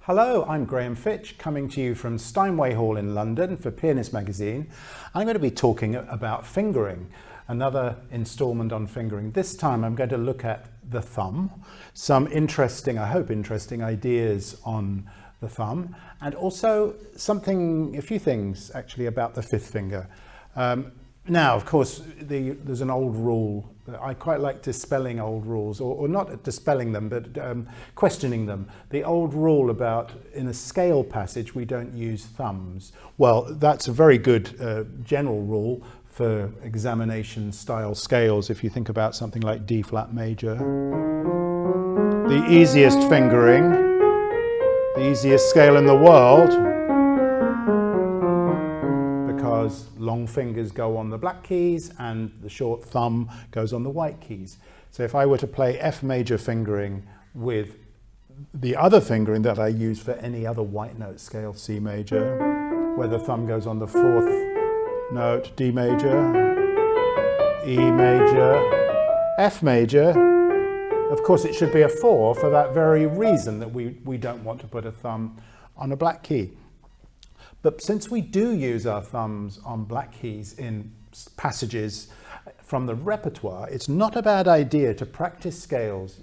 Hello, I'm Graham Fitch, coming to you from Steinway Hall in London for Pianist Magazine. I'm going to be talking about fingering, another instalment on fingering. This time I'm going to look at the thumb, some interesting, I hope interesting ideas on the thumb, and also a few things actually about the fifth finger. Now, of course, there's an old rule. I quite like dispelling old rules, or not dispelling them, but questioning them. The old rule about in a scale passage we don't use thumbs. Well, that's a very good general rule for examination style scales. If you think about something like D flat major, the easiest fingering, the easiest scale in the world, because long fingers go on the black keys and the short thumb goes on the white keys. So if I were to play F major fingering with the other fingering that I use for any other white note scale, C major, where the thumb goes on the fourth note, D major, E major, F major, of course it should be a 4 for that very reason that we don't want to put a thumb on a black key. But since we do use our thumbs on black keys in passages from the repertoire, it's not a bad idea to practice scales,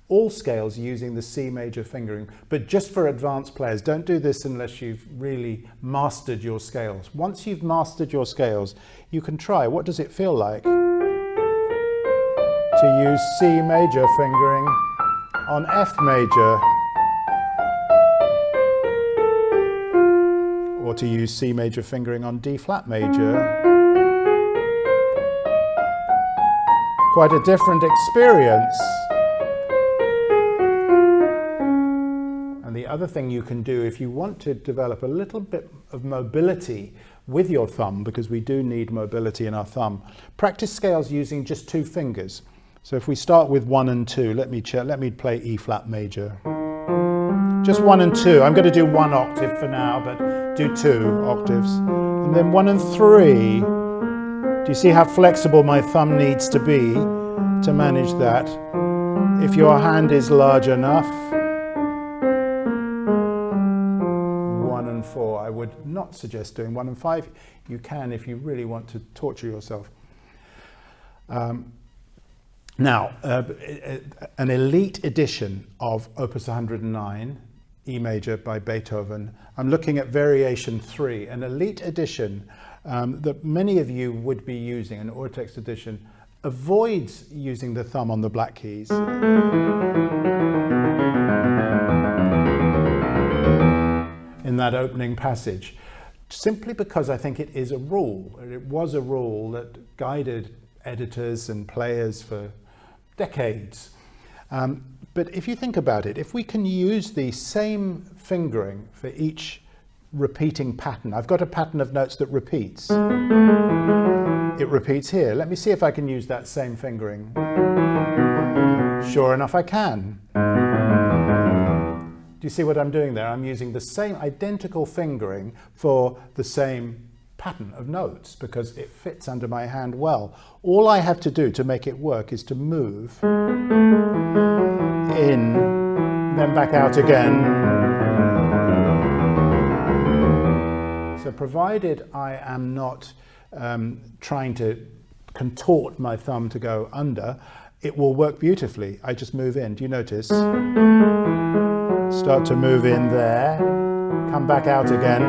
all scales using the C major fingering, but just for advanced players. Don't do this unless you've really mastered your scales. Once you've mastered your scales, you can try. What does it feel like to use C major fingering on F major? Or to use C major fingering on D flat major. Quite a different experience. And the other thing you can do if you want to develop a little bit of mobility with your thumb, because we do need mobility in our thumb, practice scales using just 2 fingers. So if we start with 1 and 2, let me play E flat major. Just 1 and 2. I'm going to do 1 octave for now, but do 2 octaves. And then 1 and 3. Do you see how flexible my thumb needs to be to manage that? If your hand is large enough. 1 and 4. I would not suggest doing 1 and 5. You can if you really want to torture yourself. Now, an elite edition of Opus 109, E major by Beethoven. I'm looking at Variation 3, an elite edition that many of you would be using, an Urtext edition, avoids using the thumb on the black keys. In that opening passage, simply because I think it is a rule. It was a rule that guided editors and players for decades. But if you think about it, if we can use the same fingering for each repeating pattern, I've got a pattern of notes that repeats. It repeats here. Let me see if I can use that same fingering. Sure enough, I can. Do you see what I'm doing there? I'm using the same identical fingering for the same pattern of notes because it fits under my hand well. All I have to do to make it work is to move in, then back out again. So provided I am not trying to contort my thumb to go under, it will work beautifully. I just move in. Do you notice? Start to move in there, come back out again.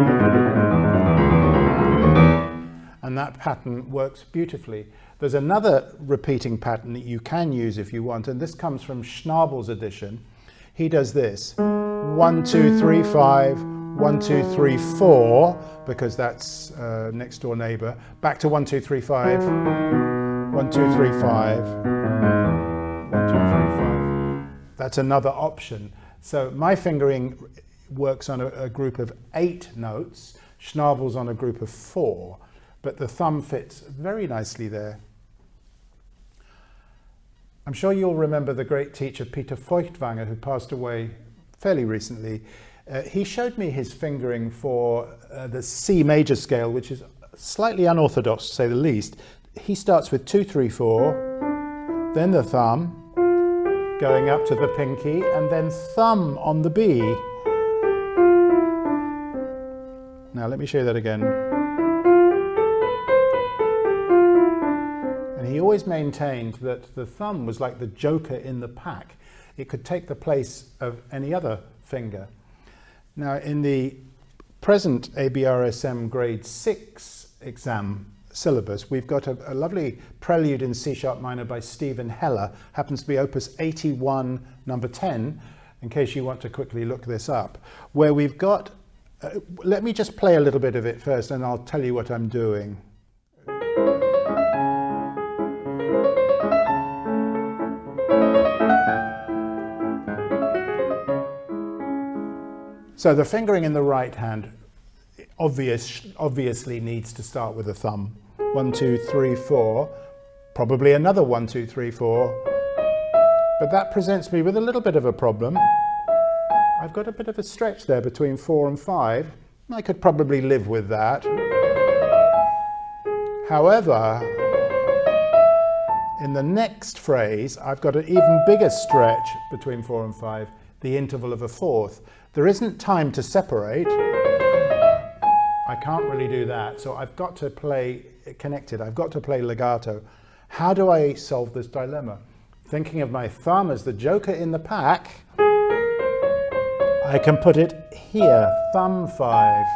And that pattern works beautifully. There's another repeating pattern that you can use if you want, and this comes from Schnabel's edition. He does this: 1, 2, 3, 5, 1, 2, 3, 4, because that's next door neighbor. Back to 1, 2, 3, 5, 1, 2, 3, 5, 1, 2, 3, 5. That's another option. So my fingering works on a group of 8 notes. Schnabel's on a group of 4. But the thumb fits very nicely there. I'm sure you'll remember the great teacher Peter Feuchtwanger, who passed away fairly recently. He showed me his fingering for the C major scale, which is slightly unorthodox to say the least. He starts with 2, 3, 4, then the thumb, going up to the pinky, and then thumb on the B, Now let me show you that again. And he always maintained that the thumb was like the joker in the pack. It could take the place of any other finger. Now in the present ABRSM grade 6 exam syllabus, we've got a lovely prelude in C-sharp minor by Stephen Heller, happens to be opus 81, number 10, in case you want to quickly look this up, where we've got, let me just play a little bit of it first and I'll tell you what I'm doing. So the fingering in the right hand obviously needs to start with a thumb. 1, 2, 3, 4, probably another 1, 2, 3, 4. But that presents me with a little bit of a problem. I've got a bit of a stretch there between 4 and 5. I could probably live with that. However, in the next phrase, I've got an even bigger stretch between 4 and 5, the interval of a fourth. There isn't time to separate. I can't really do that, so I've got to play connected. I've got to play legato. How do I solve this dilemma? Thinking of my thumb as the joker in the pack, I can put it here, thumb 5.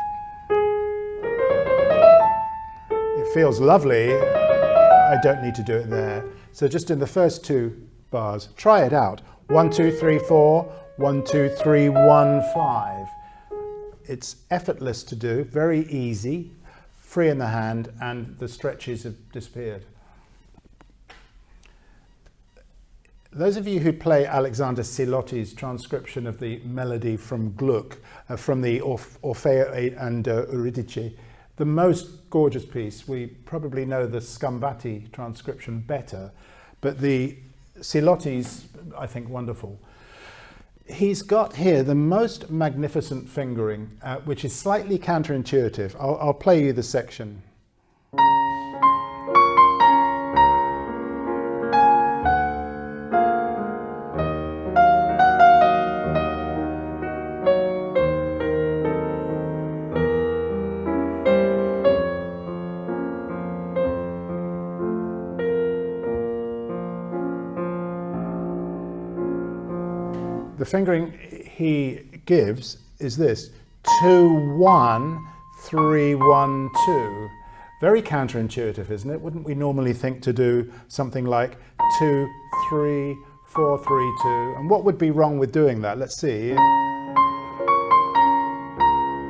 It feels lovely. I don't need to do it there. So just in the first 2 bars, try it out. 1, 2, 3, 4, 1, 2, 3, 1, 5. It's effortless to do, very easy, free in the hand, and the stretches have disappeared. Those of you who play Alexander Silotti's transcription of the melody from Gluck, from the Orfeo and Eurydice, the most gorgeous piece, we probably know the Scambati transcription better, but the Silotti's, I think, wonderful. He's got here the most magnificent fingering, which is slightly counterintuitive. I'll play you the section. The fingering he gives is this: 2, 1, 3, 1, 2. Very counterintuitive, isn't it? Wouldn't we normally think to do something like 2, 3, 4, 3, 2? And what would be wrong with doing that? Let's see.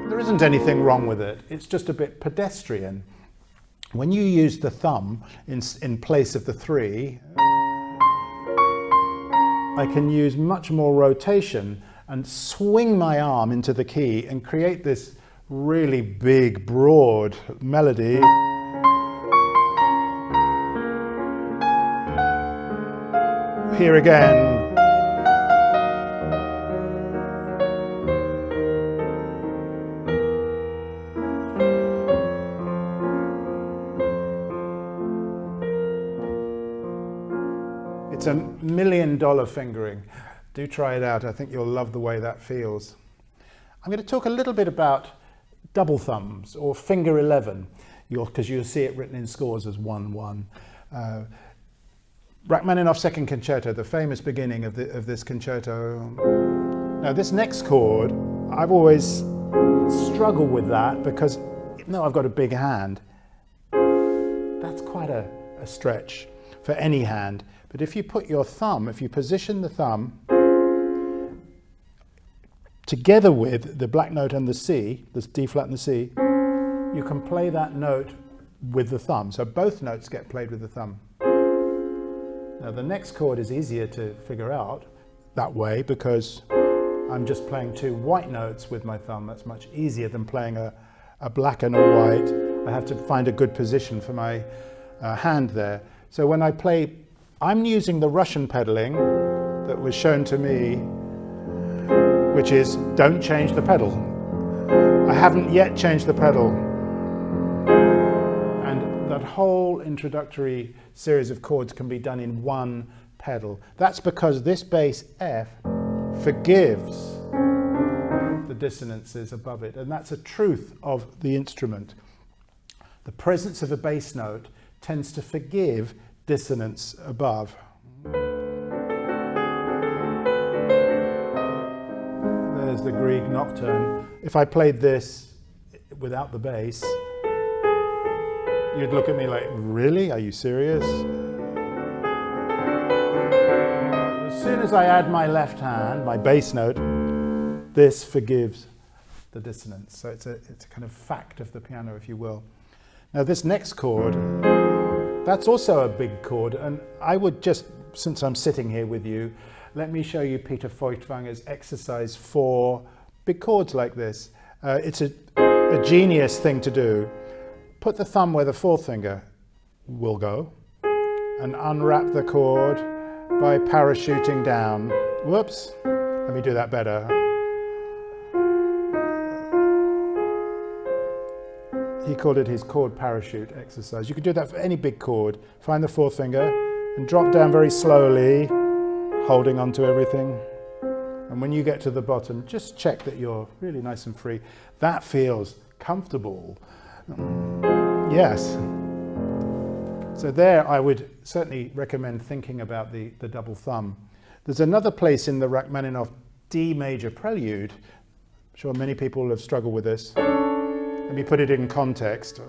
There isn't anything wrong with it. It's just a bit pedestrian. When you use the thumb in place of the 3, I can use much more rotation and swing my arm into the key and create this really big, broad melody. Here again. It's a $1 million fingering. Do try it out. I think you'll love the way that feels. I'm going to talk a little bit about double thumbs, or finger 11, because you'll see it written in scores as 1, 1. Rachmaninoff's second concerto, the famous beginning of this concerto. Now this next chord, I've always struggled with that because even though I've got a big hand, that's quite a stretch for any hand. But if you put your thumb, if you position the thumb together with the black note and the C, the D flat and the C, you can play that note with the thumb. So both notes get played with the thumb. Now the next chord is easier to figure out that way because I'm just playing 2 white notes with my thumb. That's much easier than playing a black and a white. I have to find a good position for my hand there. So when I play, I'm using the Russian pedaling that was shown to me, which is don't change the pedal. I haven't yet changed the pedal. And that whole introductory series of chords can be done in one pedal. That's because this bass F forgives the of dissonances above it, and that's a truth of the instrument. The presence of a bass note tends to forgive dissonance above. There's the Grieg Nocturne. If I played this without the bass, you'd look at me like, really? Are you serious? As soon as I add my left hand, my bass note, this forgives the dissonance. So it's a kind of fact of the piano, if you will. Now this next chord, that's also a big chord, and I would just, since I'm sitting here with you, let me show you Peter Feuchtwanger's exercise for big chords like this. It's a genius thing to do. Put the thumb where the fourth finger will go and unwrap the chord by parachuting down. Whoops, let me do that better. He called it his chord parachute exercise. You could do that for any big chord. Find the fourth finger and drop down very slowly, holding onto everything. And when you get to the bottom, just check that you're really nice and free. That feels comfortable. Yes. So there I would certainly recommend thinking about the double thumb. There's another place in the Rachmaninoff D major prelude. I'm sure many people have struggled with this. Let me put it in context.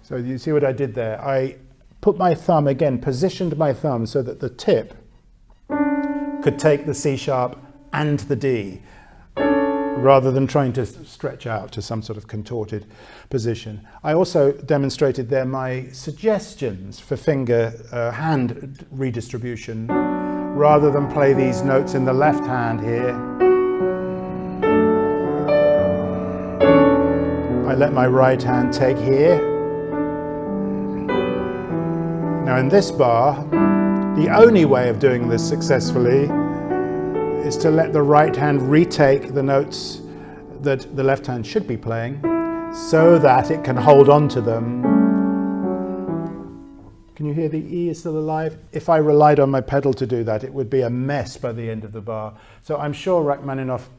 So you see what I did there? I put my thumb again, positioned my thumb so that the tip could take the C sharp and the D, rather than trying to stretch out to some sort of contorted position. I also demonstrated there my suggestions for hand redistribution, rather than play these notes in the left hand here. I let my right hand take here. Now in this bar, the only way of doing this successfully is to let the right hand retake the notes that the left hand should be playing so that it can hold on to them. Can you hear the E is still alive? If I relied on my pedal to do that, it would be a mess by the end of the bar. So I'm sure Rachmaninoff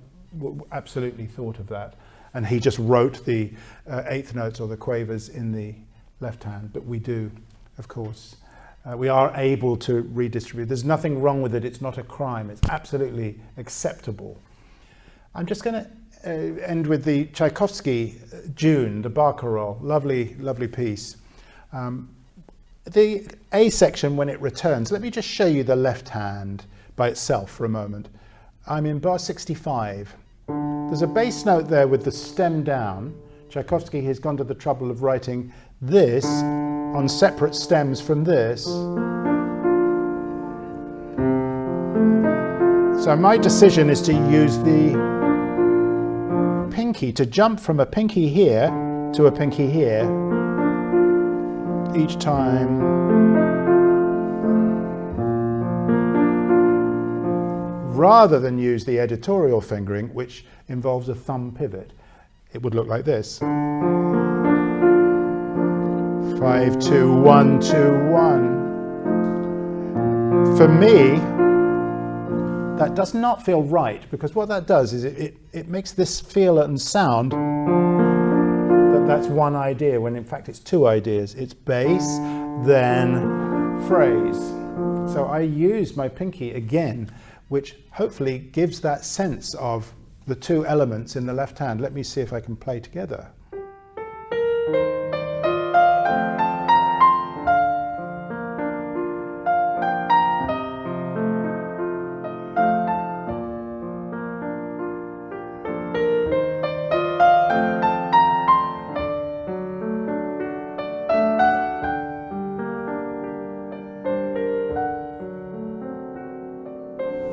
absolutely thought of that. And he just wrote the eighth notes or the quavers in the left hand, but we do, of course. We are able to redistribute. There's nothing wrong with it. It's not a crime. It's absolutely acceptable. I'm just going to end with the Tchaikovsky June, the Barcarolle. Lovely, lovely piece. The A section, when it returns, let me just show you the left hand by itself for a moment. I'm in bar 65. There's a bass note there with the stem down. Tchaikovsky has gone to the trouble of writing this on separate stems from this. So my decision is to use the pinky, to jump from a pinky here to a pinky here each time. Rather than use the editorial fingering, which involves a thumb pivot. It would look like this. 5, 2, 1, 2, 1. For me, that does not feel right, because what that does is it makes this feel and sound that that's one idea, when in fact it's two ideas. It's bass, then phrase. So I use my pinky again, which hopefully gives that sense of the two elements in the left hand. Let me see if I can play together.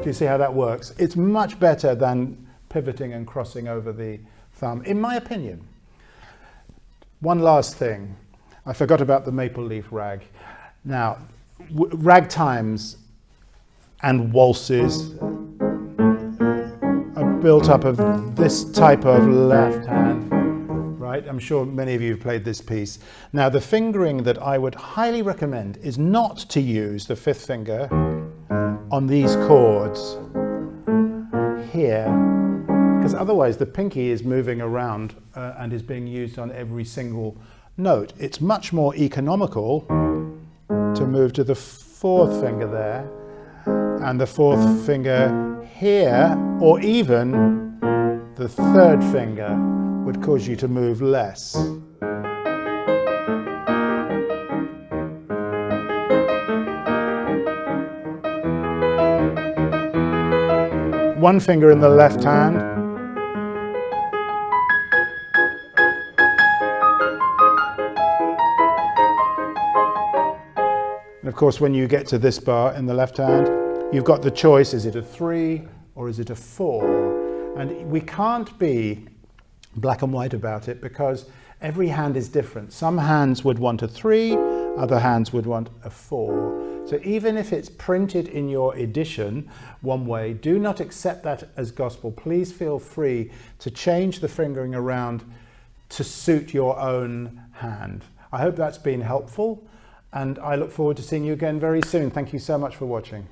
Do you see how that works? It's much better than pivoting and crossing over the thumb, in my opinion. One last thing. I forgot about the maple leaf rag. Now, ragtimes and waltzes are built up of this type of left hand, right? I'm sure many of you have played this piece. Now, the fingering that I would highly recommend is not to use the fifth finger on these chords here, because otherwise the pinky is moving around and is being used on every single note. It's much more economical to move to the fourth finger there and the fourth finger here, or even the third finger would cause you to move less. One finger in the left hand. And of course, when you get to this bar in the left hand, you've got the choice, is it a 3 or is it a 4? And we can't be black and white about it because every hand is different. Some hands would want a 3, other hands would want a 4. So even if it's printed in your edition one way, do not accept that as gospel. Please feel free to change the fingering around to suit your own hand. I hope that's been helpful, and I look forward to seeing you again very soon. Thank you so much for watching.